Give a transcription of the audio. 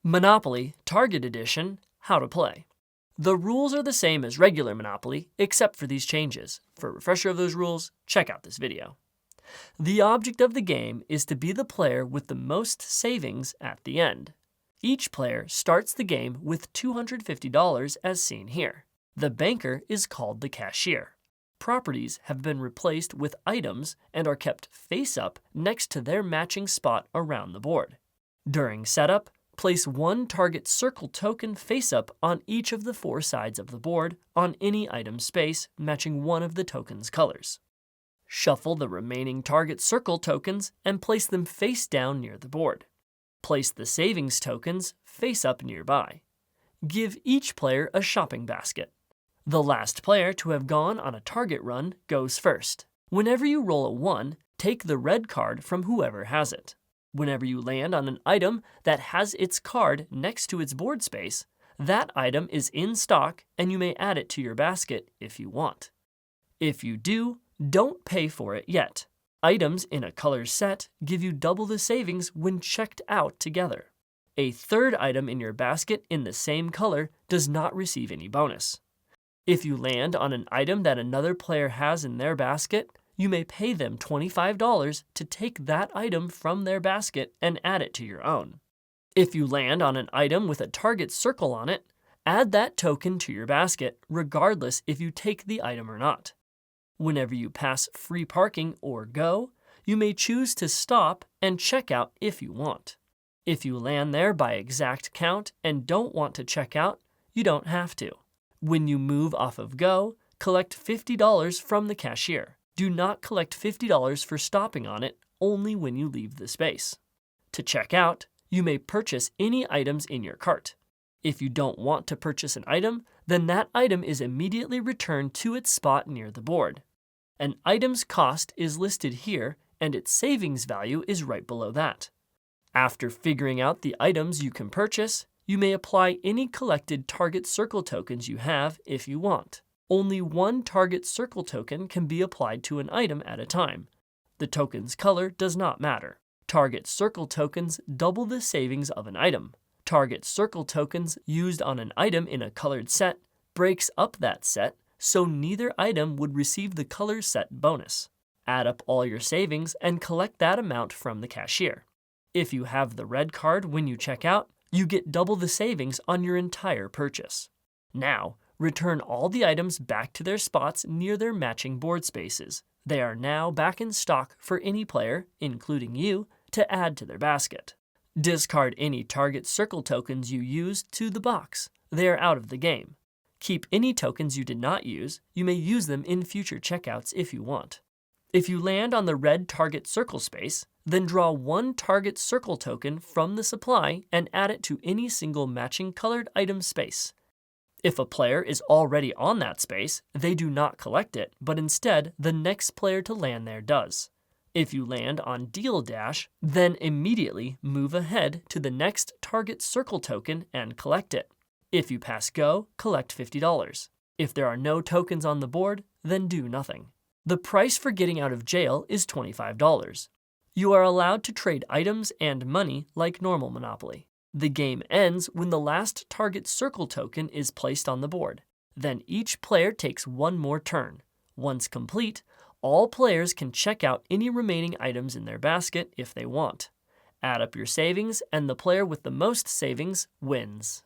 Monopoly Target Edition, How to Play. The rules are the same as regular Monopoly, except for these changes. For a refresher of those rules, check out this video. The object of the game is to be the player with the most savings at the end. Each player starts the game with $250 as seen here. The banker is called the cashier. Properties have been replaced with items and are kept face up next to their matching spot around the board. During setup, place one target circle token face up on each of the four sides of the board on any item space matching one of the token's colors. Shuffle the remaining target circle tokens and place them face down near the board. Place the savings tokens face up nearby. Give each player a shopping basket. The last player to have gone on a target run goes first. Whenever you roll a 1, take the red card from whoever has it. Whenever you land on an item that has its card next to its board space, that item is in stock and you may add it to your basket if you want. If you do, don't pay for it yet. Items in a color set give you double the savings when checked out together. A third item in your basket in the same color does not receive any bonus. If you land on an item that another player has in their basket, you may pay them $25 to take that item from their basket and add it to your own. If you land on an item with a target circle on it, add that token to your basket regardless if you take the item or not. Whenever you pass free parking or go, you may choose to stop and check out if you want. If you land there by exact count and don't want to check out, you don't have to. When you move off of go, collect $50 from the cashier. Do not collect $50 for stopping on it, only when you leave the space. To check out, you may purchase any items in your cart. If you don't want to purchase an item, then that item is immediately returned to its spot near the board. An item's cost is listed here, and its savings value is right below that. After figuring out the items you can purchase, you may apply any collected target circle tokens you have if you want. Only one target circle token can be applied to an item at a time. The token's color does not matter. Target circle tokens double the savings of an item. Target circle tokens used on an item in a colored set breaks up that set, so neither item would receive the color set bonus. Add up all your savings and collect that amount from the cashier. If you have the red card when you check out, you get double the savings on your entire purchase. Now, return all the items back to their spots near their matching board spaces. They are now back in stock for any player, including you, to add to their basket. Discard any target circle tokens you used to the box. They are out of the game. Keep any tokens you did not use. You may use them in future checkouts if you want. If you land on the red target circle space, then draw one target circle token from the supply and add it to any single matching colored item space. If a player is already on that space, they do not collect it, but instead the next player to land there does. If you land on Deal Dash, then immediately move ahead to the next target circle token and collect it. If you pass Go, collect $50. If there are no tokens on the board, then do nothing. The price for getting out of jail is $25. You are allowed to trade items and money like normal Monopoly. The game ends when the last target circle token is placed on the board. Then each player takes one more turn. Once complete, all players can check out any remaining items in their basket if they want. Add up your savings, and the player with the most savings wins.